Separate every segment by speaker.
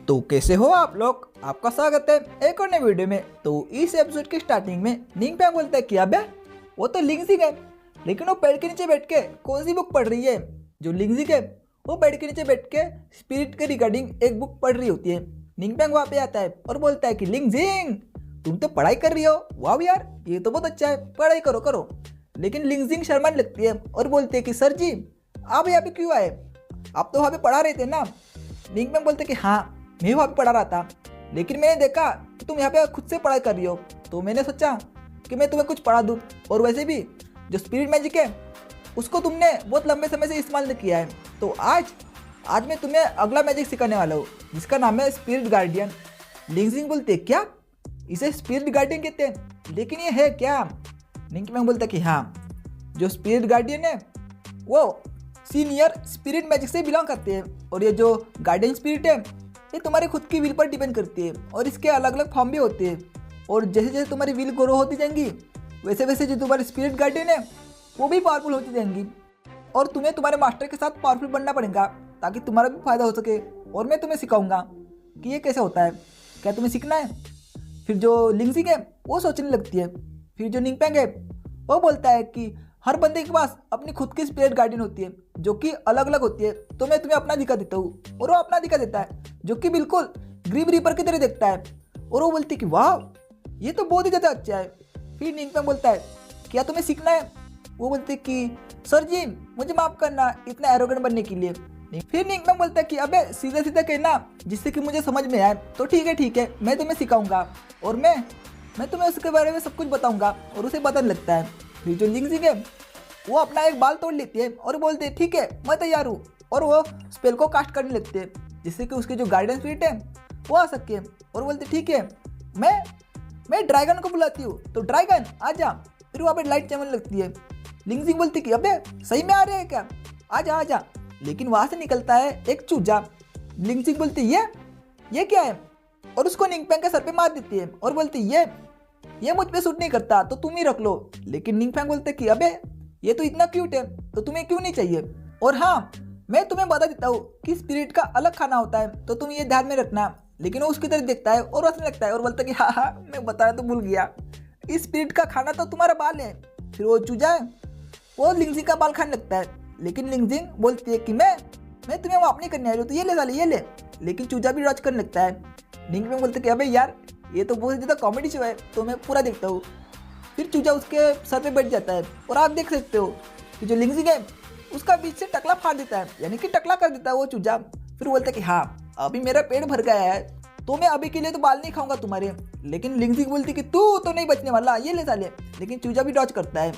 Speaker 1: तो कैसे हो आप लोग। आपका स्वागत है एक और नए वीडियो में। तो इस एपिसोड के स्टार्टिंग में निंगप्यांग बोलता है कि अबे वो तो लिंगजिंग है, लेकिन वो पेड़ के नीचे बैठ के कौन सी बुक पढ़ रही है। जो लिंगजिंग है वो पेड़ के नीचे बैठ के स्पिरिट के रिगार्डिंग एक बुक पढ़ रही होती है। निंगप्यांग वहाँ पे आता है और बोलता है कि लिंगजिंग तुम तो पढ़ाई कर रही हो, वाह यार ये तो बहुत अच्छा है, पढ़ाई करो करो। लेकिन लिंगजिंग शर्माने लगती है और बोलती है कि सर जी आप यहाँ पे क्यों आए, आप तो वहाँ पे पढ़ा रहे थे ना। निंगप्यांग बोलते कि हाँ मैं वहाँ पे पढ़ा रहा था, लेकिन मैंने देखा कि तुम यहाँ पे खुद से पढ़ाई कर रही हो, तो मैंने सोचा कि मैं तुम्हें कुछ पढ़ा दूँ। और वैसे भी जो स्पिरिट मैजिक है उसको तुमने बहुत लंबे समय से इस्तेमाल नहीं किया है, तो आज मैं तुम्हें अगला मैजिक सिखाने वाला हूँ जिसका नाम है स्पिरिट गार्डियन। लिंगजिंग बोलते क्या इसे स्पिरिट गार्डियन कहते हैं, लेकिन ये है क्या। निंगप्यांग बोलता कि हाँ जो स्पिरिट गार्डियन है वो सीनियर स्पिरिट मैजिक से बिलोंग करते हैं, और ये जो गार्डियन स्पिरिट है ये तुम्हारी खुद की विल पर डिपेंड करती है, और इसके अलग अलग फॉर्म भी होते हैं। और जैसे जैसे तुम्हारी विल ग्रो होती जाएंगी वैसे वैसे जो तुम्हारी स्पिरिट गार्डियन है वो भी पावरफुल होती जाएंगी, और तुम्हें तुम्हारे मास्टर के साथ पावरफुल बनना पड़ेगा ताकि तुम्हारा भी फायदा हो सके। और मैं तुम्हें सिखाऊंगा कि ये कैसे होता है, क्या तुम्हें सीखना है। फिर जो लिंगजिंग है वो सोचने लगती है। फिर जो निंगप्यांग है वो बोलता है कि हर बंदे के पास अपनी खुद की स्पिरिट गार्डियन होती है जो कि अलग अलग होती है, तो मैं तुम्हें अपना दिखा देता हूँ। और वो अपना दिखा देता है जो कि बिल्कुल ग्रीम रीपर की तरह दिखता है, और वो बोलती है कि वाह ये तो बहुत ही ज़्यादा अच्छा है। फिर निंगप्यांग बोलता है क्या तुम्हें सीखना है। वो बोलते है कि सर जी मुझे माफ़ करना इतना एरोगेंट बनने के लिए। फिर निंगप्यांग बोलता है कि अबे सीधा सीधा कहना जिससे कि मुझे समझ में आए। तो ठीक है मैं तुम्हें सिखाऊंगा, और मैं तुम्हें उसके बारे में सब कुछ बताऊंगा। और उसे बताने लगता है। फिर जो लिंगजिंग है वो अपना एक बाल तोड़ लेती है और बोलते है ठीक है मैं तैयार हूँ, और वो स्पेल को कास्ट करने लगते हैं जिससे कि उसके जो गार्डियन स्पिरिट है वो आ सके। और बोलते ठीक है मैं ड्रैगन को बुलाती हूँ, तो ड्रैगन आ जा। फिर वहाँ पे लाइट चमकने लगती है। लिंगजिंग बोलती कि अबे सही में आ रहे हैं क्या, आ जा। लेकिन वहाँ से निकलता है एक चूजा। लिंगजिंग बोलती ये क्या है, और उसको निंगप्यांग के सर पे मार देती है और बोलती ये मुझ पे सूट नहीं करता तो तुम ही रख लो। लेकिन निंगप्यांग बोलते कि अबे ये तो इतना क्यूट है तो तुम्हें क्यों नहीं चाहिए। और हाँ मैं तुम्हें बता देता हूँ कि स्पिरिट का अलग खाना होता है, तो तुम ये ध्यान में रखना। लेकिन वो उसकी तरफ देखता है और हंसने लगता है और बोलता है कि हाँ मैं बताना तो भूल गया, इस स्पिरिट का खाना तो तुम्हारा बाल है। फिर वो चूजा है वो लिंगजिंग का बाल खाने लगता है। लेकिन लिंगजिंग बोलती है कि मैं तुम्हें माफ नहीं करने आई हूँ, तो ये ले साले ये ले। लेकिन चूजा भी डॉज करने लगता है। निंगप्यांग बोलते कि अबे यार ये तो बहुत ज़्यादा कॉमेडी शो है, तो मैं पूरा देखता हूँ। फिर चूजा उसके सर पे बैठ जाता है, और आप देख सकते हो कि जो लिंगजिंग है उसका बीच से टकला फाड़ देता है, यानी कि टकला कर देता है वो चूजा। फिर बोलता है कि हाँ अभी मेरा पेट भर गया है, तो मैं अभी के लिए तो बाल नहीं खाऊंगा तुम्हारे। लेकिन लिंगजिंग बोलती कि तू तो नहीं बचने वाला, ये ले साले। लेकिन चूजा भी डॉज करता है।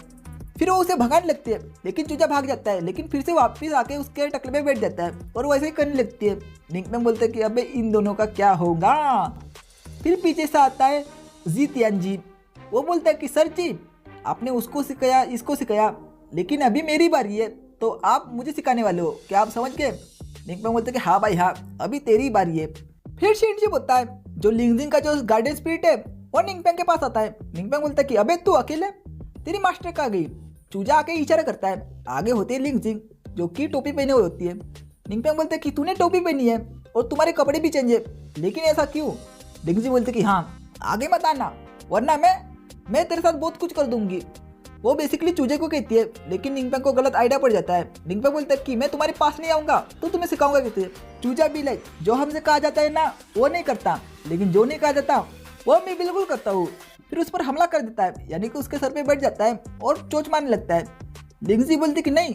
Speaker 1: फिर वो उसे भगाने लगती है, लेकिन चूजा भाग जाता है। लेकिन फिर से वापस आके उसके टकले पे बैठ जाता है और वैसे ही करने लगती है। निंगप्यांग बोलते हैं कि अबे इन दोनों का क्या होगा। फिर पीछे से आता है जी तियानजी। वो बोलता है कि सर जी आपने उसको सिखाया इसको सिखाया, लेकिन अभी मेरी बारी है, तो आप मुझे सिखाने वाले हो, क्या आप समझ गए। निंगप्यांग बोलते हैं कि हाँ भाई हाँ अभी तेरी बारी है। फिर शिनजी बोलता है जो लिंगजिंग का जो गार्डियन स्पिरिट है वो निंगप्यांग के पास आता है। निंगप्यांग बोलता है कि अबे तू अकेले, तेरी मास्टर कहाँ गई। चूजा आके इशारा करता है, आगे होती है लिंगजिंग जो कि टोपी पहने हुई होती है। निंगप्यांग बोलते हैं कि तूने टोपी पहनी है और तुम्हारे कपड़े भी चेंज है, लेकिन ऐसा क्यों। लिंगजिंग बोलते कि हाँ आगे मत आना वरना मैं तेरे साथ बहुत कुछ कर दूंगी। वो बेसिकली चूजे को कहती है, लेकिन निंगप्यांग को गलत आइडिया पड़ जाता है। निंगप्यांग बोलता है कि मैं तुम्हारे पास नहीं आऊंगा तो तुम्हें सिखाऊंगा कैसे। चूजा भी लाइक जो हमसे कहा जाता है ना वो नहीं करता, लेकिन जो नहीं कहा जाता वो मैं बिल्कुल करता हूँ। फिर उस पर हमला कर देता है, यानी कि उसके सर पे बैठ जाता है और चोंच मारने लगता है। लिंगजिंग बोलती कि नहीं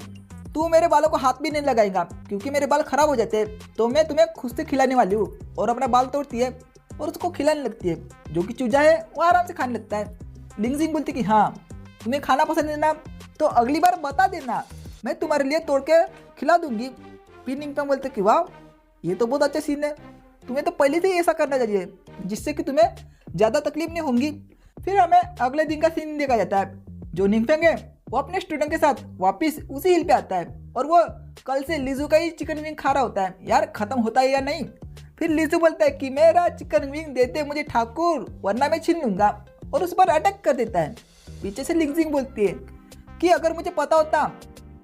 Speaker 1: तू मेरे बालों को हाथ भी नहीं लगाएगा, क्योंकि मेरे बाल खराब हो जाते हैं, तो मैं तुम्हें खुद से खिलाने वाली हूँ। और अपना बाल तोड़ती है और उसको खिलाने लगती है। जो कि चूजा है वो आराम से खाने लगता है। लिंगजिंग बोलती कि हाँ तुम्हें खाना पसंद है ना, तो अगली बार बता देना, मैं तुम्हारे लिए तोड़ के खिला दूंगी। फिर निंगप्यांग बोलते कि वाह ये तो बहुत अच्छा सीन है, तुम्हें तो पहले से ही ऐसा करना चाहिए जिससे कि तुम्हें ज़्यादा तकलीफ नहीं होगी। फिर हमें अगले दिन का सीन देखा जाता है। जो निंगप्यांग है वो अपने स्टूडेंट के साथ वापस उसी हिल पे आता है, और वो कल से लिजू का ही चिकन विंग खा रहा होता है, यार खत्म होता है या नहीं। फिर लिजू बोलता है कि मेरा चिकन विंग देते मुझे ठाकुर वरना मैं छीन लूंगा, और उस पर अटैक कर देता है। पीछे से लिंगजिंग बोलती है कि अगर मुझे पता होता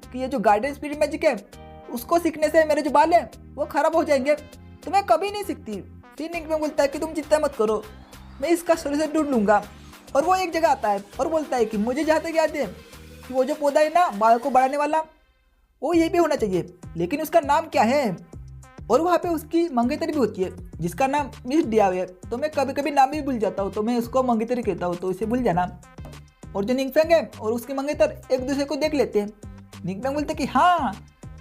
Speaker 1: कि ये जो गार्डियन स्पिरिट मैजिक है उसको सीखने से मेरे जो बाल है वो खराब हो जाएंगे तो मैं कभी नहीं सीखती। फिर निंगपेंग बोलता है कि तुम चिंता मत करो, मैं इसका सोल्यूशन ढूंढ लूँगा। और वो एक जगह आता है और बोलता है कि मुझे जहाँ तक याद है कि वो जो पौधा है ना बाल को बढ़ाने वाला, वो ये भी होना चाहिए, लेकिन उसका नाम क्या है। और वहाँ पे उसकी मंगेतरी भी होती है जिसका नाम मिस डियाव है। तो मैं कभी कभी नाम भी भूल जाता हूँ, तो मैं उसको मंगेतरी कहता हूँ, तो इसे भूल जाना। और जो निंगफेंग है और उसकी मंगेतर एक दूसरे को देख लेते हैं। निंगफेंग बोलते कि हाँ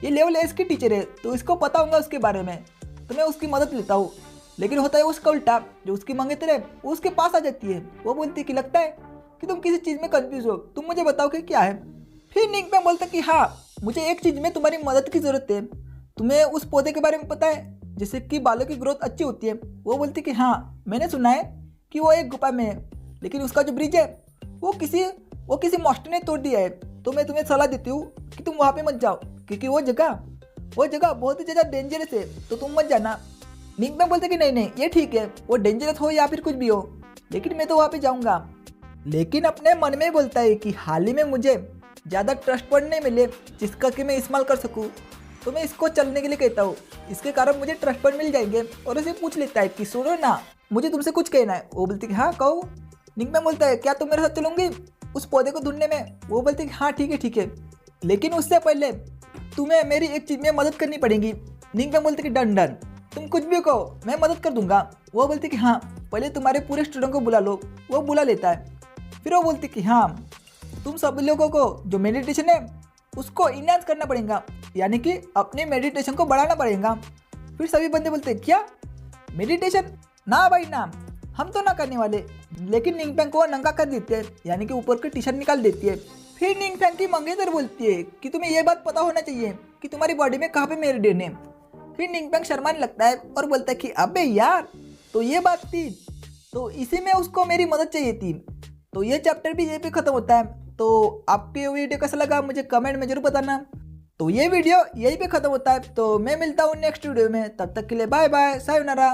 Speaker 1: ये लेवल एस की टीचर है, तो इसको पता होगा उसके बारे में, तो मैं उसकी मदद लेता हूँ। लेकिन होता है उसका उल्टा, जो उसकी मंगेतर है वो उसके पास आ जाती है। वो बोलती है कि लगता है कि तुम किसी चीज़ में कंफ्यूज हो, तुम मुझे बताओ कि क्या है। फिर निंगफेंग बोलता कि हाँ मुझे एक चीज़ में तुम्हारी मदद की ज़रूरत है। तुम्हें उस पौधे के बारे में पता है जिससे कि बालों की ग्रोथ अच्छी होती है। वो बोलती कि हाँ मैंने सुना है कि वो एक गुफा में है, लेकिन उसका जो ब्रिज है वो किसी मॉन्स्टर ने तोड़ दिया है। तो मैं तुम्हें सलाह देती हूँ कि तुम वहाँ पे मत जाओ, क्योंकि वो जगह बहुत ही ज़्यादा डेंजरस है, तो तुम मत जाना। निंगपेंग बोलते कि नहीं ये ठीक है, वो डेंजरस हो या फिर कुछ भी हो, लेकिन मैं तो वहाँ पे जाऊँगा। लेकिन अपने मन में बोलता है कि हाल ही में मुझे ज़्यादा ट्रस्टवर्ड नहीं मिले जिसका कि मैं इस्तेमाल कर सकूँ, तो मैं इसको चलने के लिए कहता हूँ। इसके कारण मुझे ट्रस्टवर्ड मिल जाएंगे। और उसे पूछ लेता है कि सुनो ना, मुझे तुमसे कुछ कहना है। वो बोलती कि हाँ कहो। निंगपेंग बोलता है क्या तुम मेरे साथ चलोगी उस पौधे को ढूंढने में। वो बोलती कि हाँ ठीक है, लेकिन उससे पहले तुम्हें मेरी एक चीज़ में मदद करनी पड़ेगी। निंगपेंग बोलती कि डन तुम कुछ भी कहो मैं मदद कर दूंगा। वो बोलती कि हाँ पहले तुम्हारे पूरे स्टूडेंट को बुला लो। वो बुला लेता है। फिर वो बोलती कि हाँ तुम सभी लोगों को जो मेडिटेशन है उसको इनहांस करना पड़ेगा, यानी कि अपने मेडिटेशन को बढ़ाना पड़ेगा। फिर सभी बंदे बोलते हैं क्या मेडिटेशन, ना भाई ना, हम तो ना करने वाले। लेकिन निंगपेंग को नंगा कर देते हैं, यानी कि ऊपर की टी शर्ट निकाल देती है। फिर निंगपेंग की मंगेतर बोलती है कि तुम्हें यह बात पता होना चाहिए कि तुम्हारी बॉडी में कहाँ पे मेरिडियन है। फिर निंगपेंग शर्माने लगता है और बोलता है कि अबे यार तो ये बात थी, तो इसी में उसको मेरी मदद चाहिए थी। तो ये चैप्टर भी यहीं पे ख़त्म होता है। तो आपको ये वीडियो कैसा लगा मुझे कमेंट में जरूर बताना। तो ये वीडियो यहीं पे ख़त्म होता है, तो मैं मिलता हूँ नेक्स्ट वीडियो में। तब तक के लिए बाय बाय, सायोनारा।